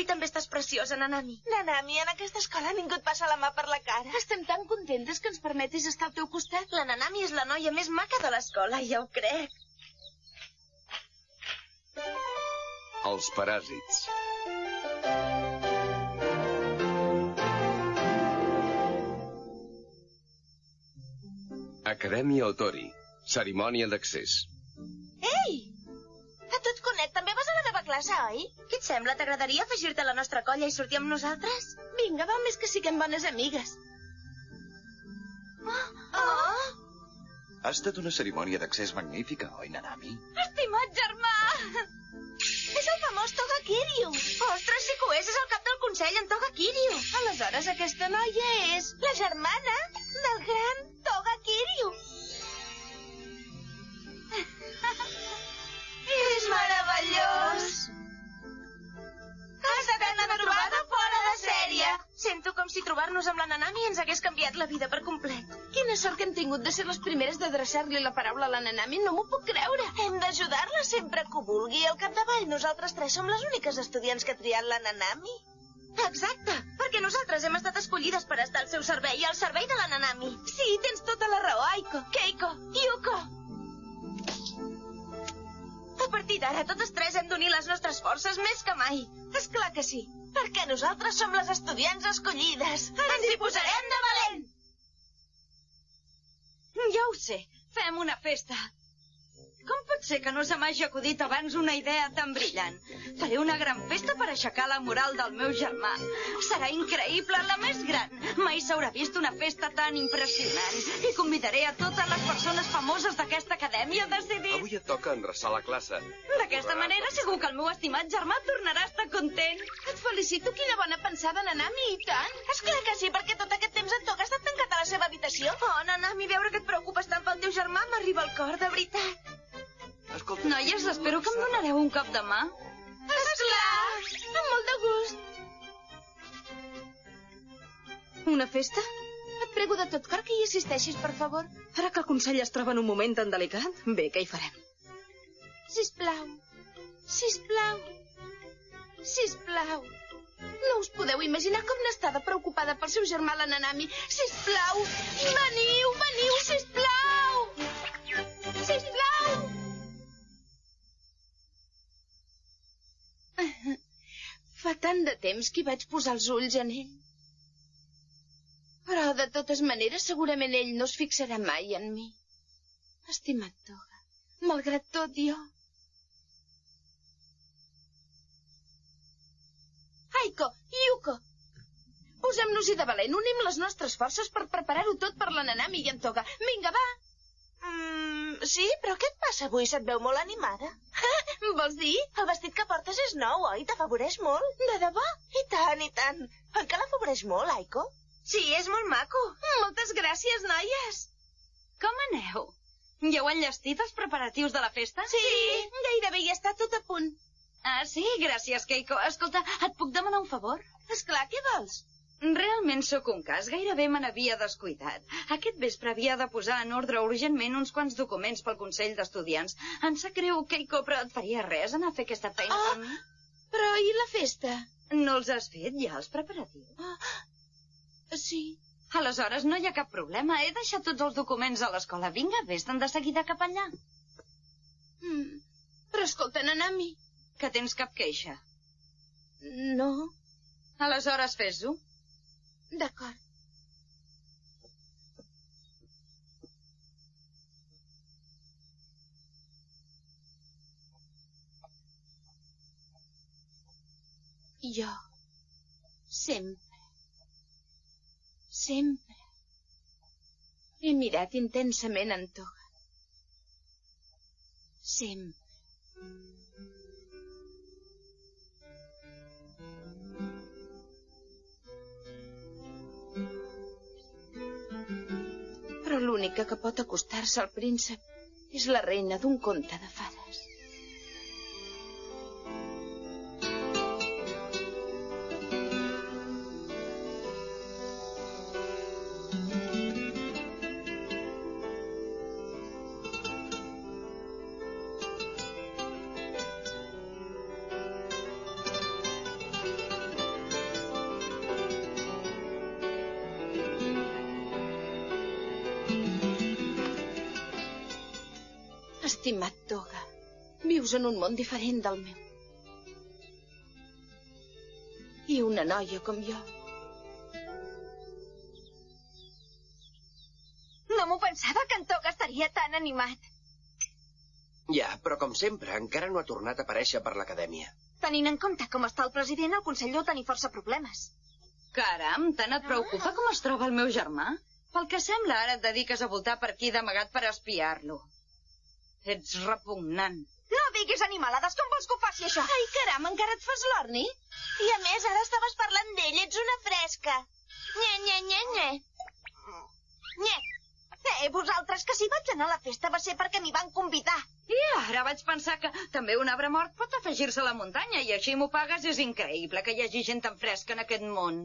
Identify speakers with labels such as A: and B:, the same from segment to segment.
A: Avui també estàs preciosa, Nanami.
B: Nanami, en aquesta escola ningú et passa la mà per la cara.
C: Estem tan contentes que ens permetis estar al teu costat.
A: La Nanami és la noia més maca de l'escola, ja ho crec.
D: Els paràsits. Acadèmia Otori. Cerimònia d'accés.
B: Ei! A tu et conec, també vas a la meva classe, oi?
A: Què et sembla? T'agradaria afegir-te a la nostra colla i sortir amb nosaltres?
C: Vinga, val més que siguem bones amigues.
B: Oh!
E: Ha estat una cerimònia d'accés magnífica, oi, Nanami?
C: Estimat germà!
B: És el famós Toga Kiryu.
A: Ostres, sí que ho és el cap del consell, en Toga Kiryu.
C: Aleshores, aquesta noia és...
B: La germana del gran Toga Kiryu. És meravellós. Ha estat una trobada fora de sèrie.
A: Sento com si trobar-nos amb la Nanami ens hagués canviat la vida per complet.
C: Quina sort que hem tingut de ser les primeres d'adreçar-li la paraula a la Nanami, no m'ho puc creure.
B: Hem d'ajudar-la sempre que ho vulgui. Al capdavall, nosaltres tres som les úniques estudiants que ha triat la Nanami.
A: Exacte, perquè nosaltres hem estat escollides per estar al seu servei i al servei de la Nanami.
C: Sí, tens tota la raó, Aiko, Keiko, Yuko.
A: A partir d'ara, totes tres hem d'unir les nostres forces més que mai.
B: És clar que sí, perquè nosaltres som les estudiants escollides. Ens hi posarem de valent!
F: Ja ho sé, fem una festa. Com pot ser que no se m'hagi acudit abans una idea tan brillant? Faré una gran festa per aixecar la moral del meu germà. Serà increïble, la més gran. Mai s'haurà vist una festa tan impressionant. I convidaré a totes les persones famoses d'aquesta acadèmia a decidir.
D: Avui et toca endreçar la classe.
F: D'aquesta manera segur que el meu estimat germà tornarà a estar content.
C: Et felicito, quina bona pensada, Nanami, i tant.
B: És clar que sí, perquè tot aquest temps en Toga ha estat tancat a la seva habitació.
A: Oh, Nanami, veure que et preocupes tant pel teu germà m'arriba al cor, de veritat.
E: Escolta...
F: Noies, espero que em donareu un cop de mà.
C: Esclar, amb molt de gust.
F: Una festa?
C: Et prego de tot cor que hi assisteixis, per favor.
F: Ara que el Consell es troba en un moment tan delicat, bé, què hi farem?
C: Sisplau, sisplau, sisplau. No us podeu imaginar com n'està de preocupada pel seu germà, la Nanami. Sisplau, veniu, veniu, sisplau. Sisplau. Fa tant de temps que hi vaig posar els ulls en ell. Però, de totes maneres, segurament ell no es fixarà mai en mi. Estimat Toga, malgrat tot jo... Aiko, Yuko, posem-nos-hi de valent, unim les nostres forces per preparar-ho tot per la Nanami i en Toga. Vinga, va!
B: Sí, però què et passa avui? Se't veu molt animada.
C: Vols dir?
B: El vestit que portes és nou, oi? T'afavoreix molt.
C: De debò?
B: I tant, i tant. Encara l'afavoreix molt, Aiko?
A: Sí, és molt maco.
C: Moltes gràcies, noies.
F: Com aneu? Ja heu enllestit els preparatius de la festa?
C: Sí, gairebé ja està tot a punt.
F: Ah, sí? Gràcies, Keiko. Escolta, et puc demanar un favor?
C: Esclar, què vols?
F: Realment sóc un cas. Gairebé me n'havia descuidat. Aquest vespre havia de posar en ordre urgentment uns quants documents pel Consell d'Estudiants. Em sap greu, Keiko, però et faria res anar a fer aquesta feina per mi?
C: Però i la festa?
F: No els has fet ja, els preparatius?
C: Sí.
F: Aleshores no hi ha cap problema. He deixat tots els documents a l'escola. Vinga, vés-te'n de seguida cap allà.
C: Però escolta, Nanami.
F: Que tens cap queixa?
C: No.
F: Aleshores fes-ho.
C: D'acord. Jo sempre he mirat intensament en Toga. Sempre. Però l'única que pot acostar-se al príncep és la reina d'un conte de fades. Estimat Toga, vius en un món diferent del meu. I una noia com jo.
B: No m'ho pensava que en Toga estaria tan animat.
G: Ja, però com sempre, encara no ha tornat a aparèixer per l'acadèmia.
B: Tenint en compte com està el president, el Consell deu tenir força problemes.
F: Caram, tant et preocupa com es troba el meu germà? Pel que sembla, ara et dediques a voltar per aquí d'amagat per espiar-lo. Ets repugnant.
B: No diguis animalades, com vols que ho faci, això?
C: Ai, caram, encara et fas l'orni?
A: I a més, ara estaves parlant d'ell, ets una fresca. Nye, nye, nye, nye.
B: Nye. Vosaltres, que si vaig anar a la festa va ser perquè m'hi van convidar.
F: I ara vaig pensar que també un arbre mort pot afegir-se a la muntanya i així m'ho pagues. És increïble que hi hagi gent tan fresca en aquest món.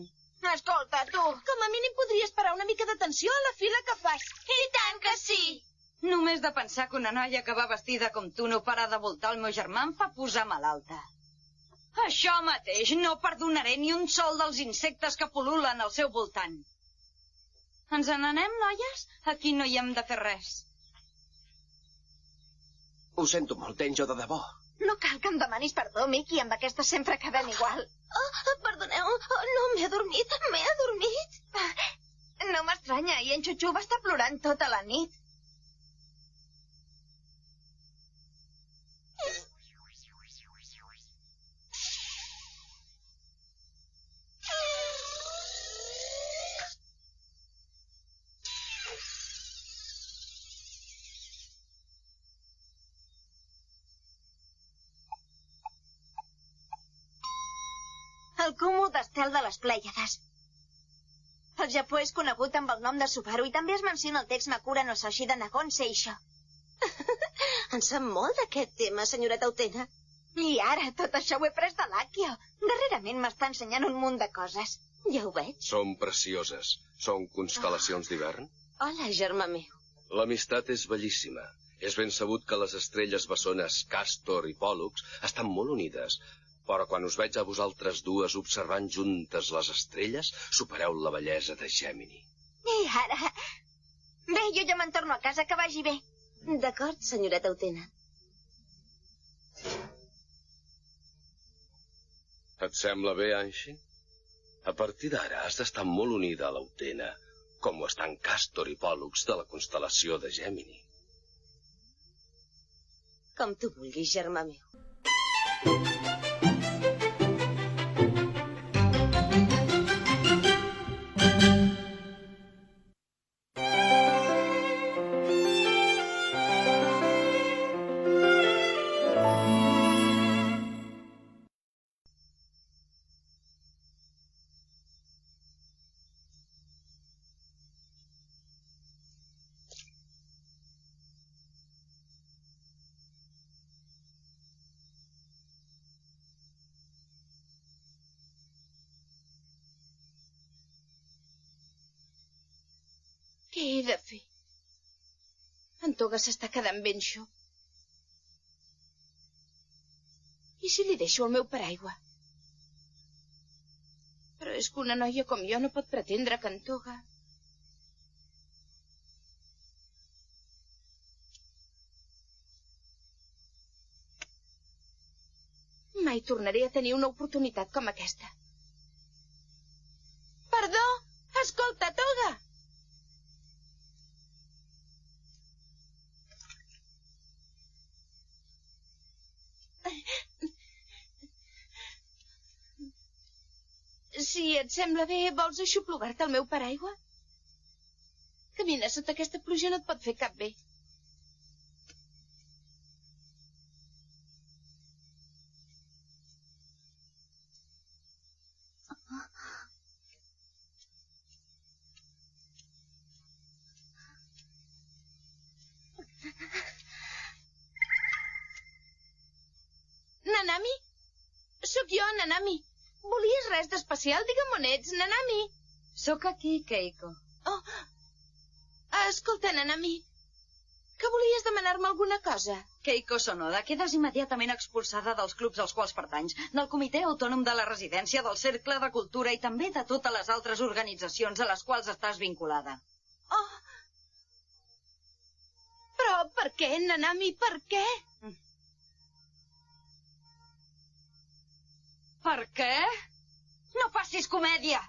B: Escolta, tu.
C: Com a mínim podries parar una mica d'atenció a la fila que fas.
A: I tant que sí.
F: Només de pensar que una noia que va vestida com tu no para de voltar el meu germà em fa posar malalta. Això mateix, no perdonaré ni un sol dels insectes que pul·lulen al seu voltant. Ens n'anem, noies? Aquí no hi hem de fer res.
G: Ho sento molt, Tenjo, de debò.
B: No cal que em demanis perdó, Mickey, amb aquesta sempre acabem igual.
A: Perdoneu, no m'he adormit, m'he adormit.
B: No m'estranya, i en Xuxu va estar plorant tota la nit. El cúmul d'estel de les Plèiades. El Japó és conegut amb el nom de Subaru i també es menciona el text Makura no Soshi de Nagon Seisho.
A: En sap molt d'aquest tema, senyoreta Utena.
B: I ara tot això ho he pres de l'Akio. Darrerament m'està ensenyant un munt de coses.
A: Ja ho veig.
D: Són precioses. Són constel·lacions d'hivern.
A: Hola, germà meu.
D: L'amistat és bellíssima. És ben sabut que les estrelles bessones Castor i Pòl·lux estan molt unides. Però quan us veig a vosaltres dues observant juntes les estrelles, supereu la bellesa de Gemini.
B: I ara... Bé, jo ja me'n torno a casa, que vagi bé.
A: D'acord, senyoreta Utena.
D: Et sembla bé, Anshi? A partir d'ara has d'estar molt unida a la Utena, com ho estan Castor i Pòl·lux de la constel·lació de Gemini.
A: Com tu vulguis, germà meu.
C: Què he de fer? En Toga s'està quedant ben xop. I si li deixo el meu paraigua? Però és que una noia com jo no pot pretendre que en Toga... Mai tornaré a tenir una oportunitat com aquesta. Perdó! Escolta, Toga! Si et sembla bé, vols aixoplugar-te el meu paraigua? Camina, sota aquesta pluja no et pot fer cap bé. Nanami? Sóc jo, Nanami. Volies res d'especial? Digue'm on ets, Nanami.
F: Sóc aquí, Keiko.
C: Oh, escolta, Nanami, que volies demanar-me alguna cosa?
F: Keiko Sonoda, quedes immediatament expulsada dels clubs als quals pertanys, del Comitè Autònom de la Residència, del Cercle de Cultura i també de totes les altres organitzacions a les quals estàs vinculada.
C: Oh, però Per què, Nanami, per què?
F: Per què? No facis comèdia!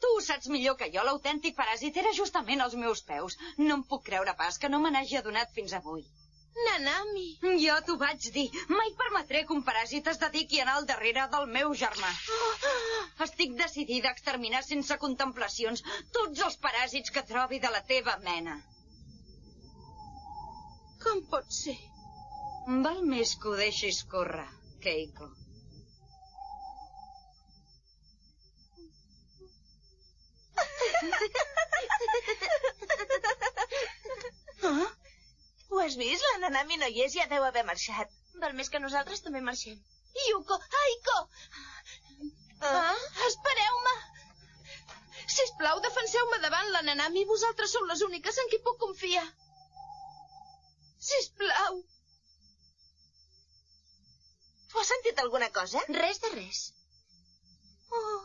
F: Tu ho saps millor que jo, l'autèntic paràsit era justament als meus peus. No em puc creure pas que no me n'hagi adonat fins avui.
C: Nanami.
F: Jo t'ho vaig dir. Mai permetré que un paràsit es dediqui a anar al darrere del meu germà. Estic decidida a exterminar sense contemplacions tots els paràsits que trobi de la teva mena.
C: Com pot ser?
F: Val més que ho deixis córrer, Keiko.
B: Ho has vist? La Nanami no hi és i ja deu haver marxat.
A: Val més que nosaltres també marxem.
C: Yuko, Aiko! Espereu-me! Sisplau, defenseu-me davant la Nanami. Vosaltres sou les úniques en qui puc confiar. Sisplau.
B: Tu has sentit alguna cosa?
A: Res de res.
C: Oh.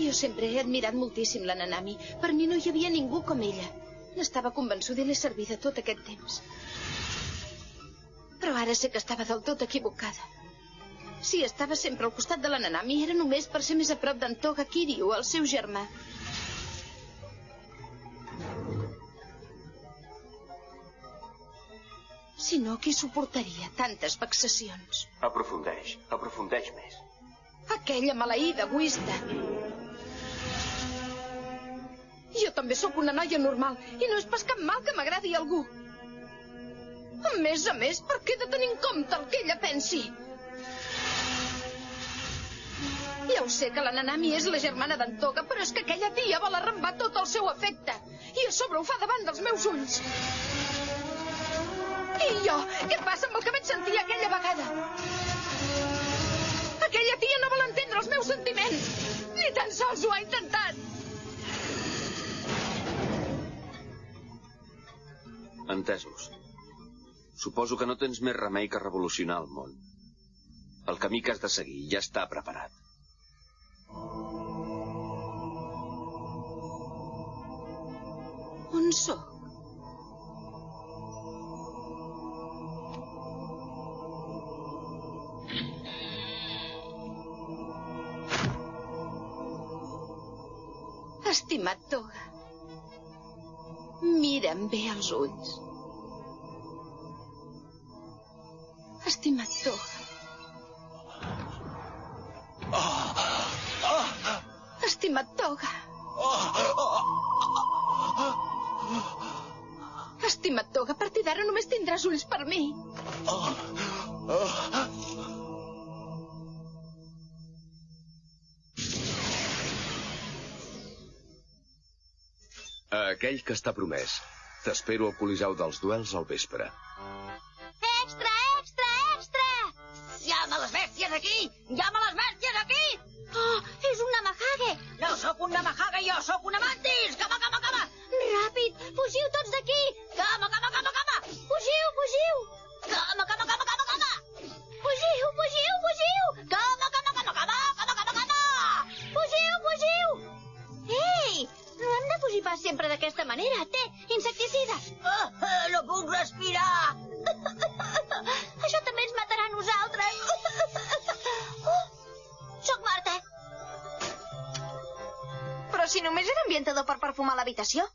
C: Jo sempre he admirat moltíssim la Nanami. Per mi no hi havia ningú com ella. N'estava convençuda i l'he servida tot aquest temps. Però ara sé que estava del tot equivocada. Si estava sempre al costat de la Nanami era només per ser més a prop d'en Toga Kiryu, el seu germà. Si no, qui suportaria tantes vexacions?
H: Aprofundeix més.
C: Aquella maleïda egoista. Jo també sóc una noia normal i no és pas cap mal que m'agradi algú. A més, per què he de tenir en compte el que ella pensi? Ja ho sé que la Nanami és la germana d'en Toga, però és que aquella tia vol arrambar tot el seu afecte. I a sobre ho fa davant dels meus ulls. I jo? Què passa amb el que vaig sentir aquella vegada? Aquella tia no vol entendre els meus sentiments. Ni tan sols ho ha intentat.
H: Entesos. Suposo que no tens més remei que revolucionar el món. El camí que has de seguir ja està preparat.
C: On sóc? Estimat Toga, mira'm bé als ulls. Estimat Toga. Estimat Toga. Estimat Toga, a partir d'ara només tindràs ulls per mi.
D: Aquell que està promès. T'espero al Coliseu dels Duels al vespre.
A: Extra, extra, extra! Llama les bèsties aquí! Llama les bèsties aquí! Oh, és un Namahage! No sóc un Namahage, jo sóc una mantis! Cama, cama, cama! Ràpid, fugiu tots d'aquí! Cama, cama, cama, cama! Fugiu, fugiu! Cama, cama, cama, cama, cama! Fugiu, fugiu, fugiu! Cama, cama, cama, cama, cama, cama, cama! Fugiu, fugiu! Ei! No hem de fugir pas sempre d'aquesta manera. Té, insecticida. No puc respirar. Això també ens matarà a nosaltres. Soc Marta.
B: Però si només era ambientador per perfumar l'habitació.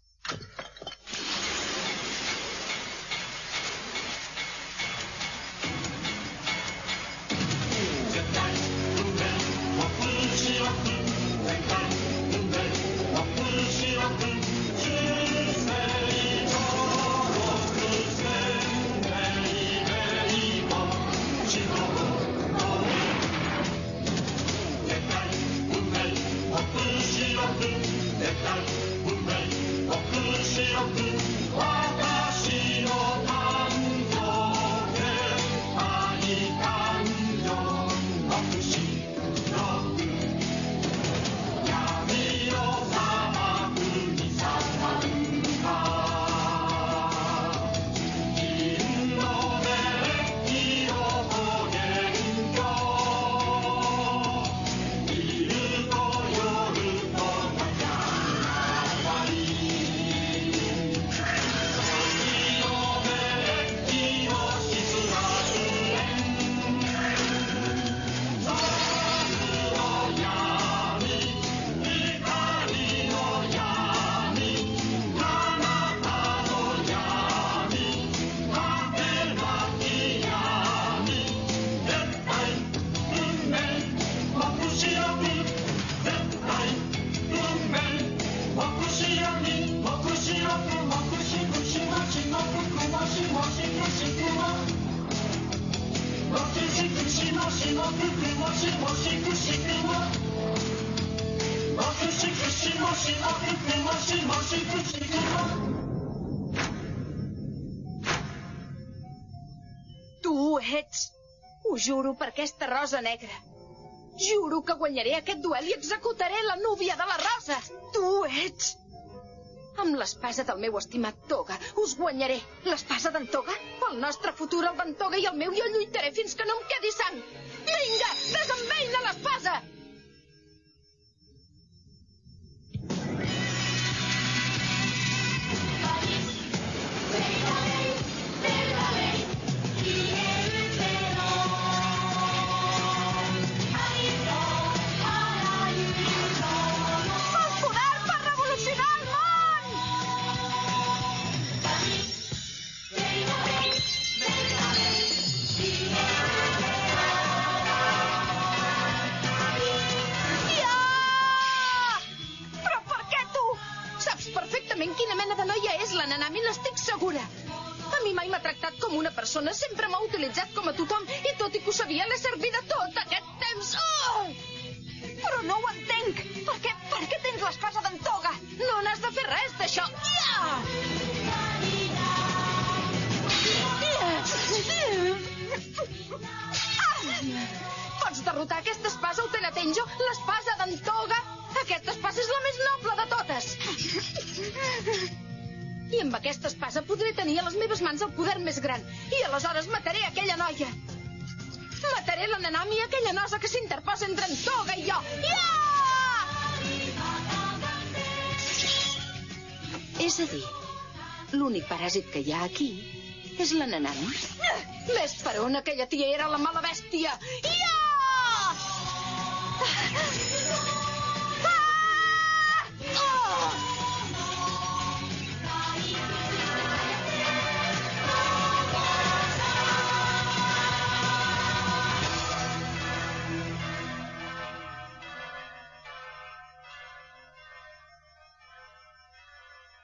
C: Tu ets, ho juro per aquesta rosa negra. Juro que guanyaré aquest duel i executaré la núvia de la rosa. Tu ets... Amb l'espasa del meu estimat Toga, us guanyaré.
B: L'espasa d'en Toga?
C: El nostre futur, el d'en Toga i el meu, jo lluitaré fins que no em quedi sang. Vinga, desenveina l'espasa! Quina mena de noia és la Nanami, n'estic segura. A mi mai m'ha tractat com una persona, sempre m'ha utilitzat com a tothom, i tot i que ho sabia, l'he servida tot aquest temps. Oh!
B: Però no ho entenc. Per què tens l'espasa d'en Toga?
C: No n'has de fer res, d'això. Pots derrotar aquesta espasa, Utenatenjo, l'espasa d'en Toga. Aquesta espasa és la més noble de totes. I amb aquesta espasa podré tenir a les meves mans el poder més gran. I aleshores mataré aquella noia. Mataré la Nanami, aquella nosa que s'interposa entre en Toga i jo. És a dir, l'únic paràsit que hi ha aquí és la Nanami. Ves per on aquella tia era la mala bèstia.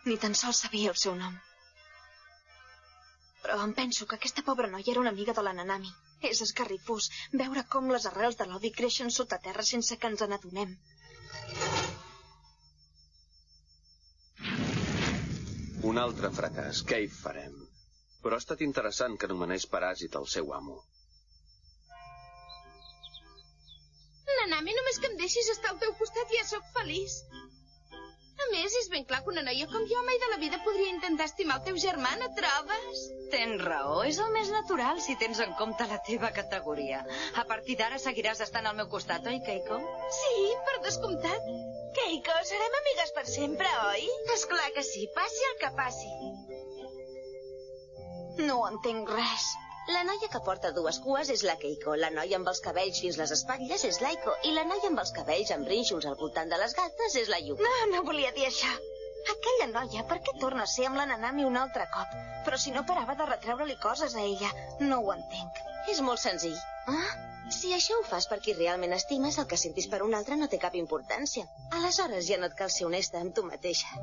B: Ni tan sols sabia el seu nom. Però em penso que aquesta pobra noia era una amiga de la Nanami. És esgarrifós veure com les arrels de l'odi creixen sota terra sense que ens n'adonem.
H: Un altre fracàs, què hi farem? Però ha estat interessant que anomenés paràsit el seu amo.
C: Nanami, només que em deixis estar al teu costat ja sóc feliç. A més, és ben clar que una noia com jo mai de la vida podria intentar estimar el teu germà, no trobes?
F: Tens raó, és el més natural si tens en compte la teva categoria. A partir d'ara seguiràs estant al meu costat, oi, Keiko?
C: Sí, per descomptat.
B: Keiko, serem amigues per sempre, oi?
C: Esclar que sí, passi el que passi.
B: No entenc res.
I: La noia que porta dues cues és la Keiko, la noia amb els cabells fins les espatlles és l'Aiko i la noia amb els cabells amb rínxols al voltant de les galtes és la Yuka.
B: No volia dir això. Aquella noia, per què torna a ser amb la Nanami un altre cop? Però si no parava de retreure-li coses a ella. No ho entenc.
I: És molt senzill. Si això ho fas per qui realment estimes, el que sentis per un altre no té cap importància. Aleshores ja no et cal ser honesta amb tu mateixa.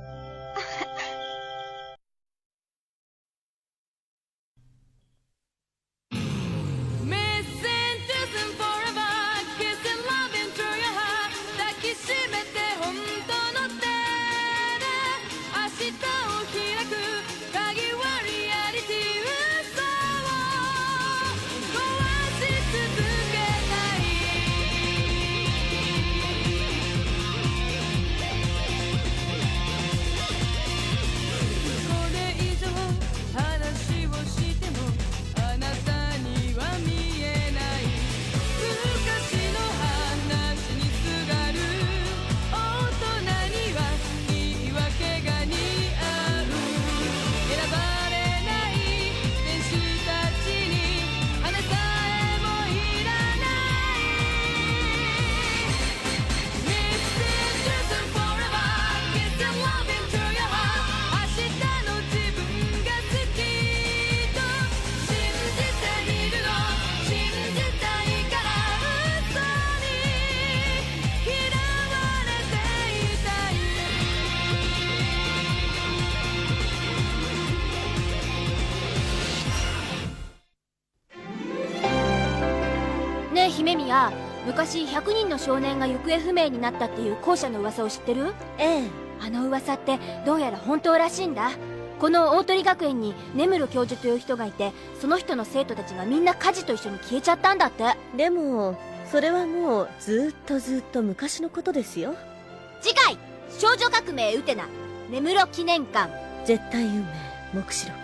J: 昔100人の少年が行方不明になったっていう校舎の噂を知ってる？
K: ええ。
J: あの噂ってどうやら本当らしいんだ。この大鳥学園に根室教授という人がいて、その人の生徒たちがみんな火事と一緒に消えちゃったんだって。
K: でもそれはもうずっと昔のことですよ。
J: 次回少女革命ウテナ根室記念館
K: 絶対運命目視録。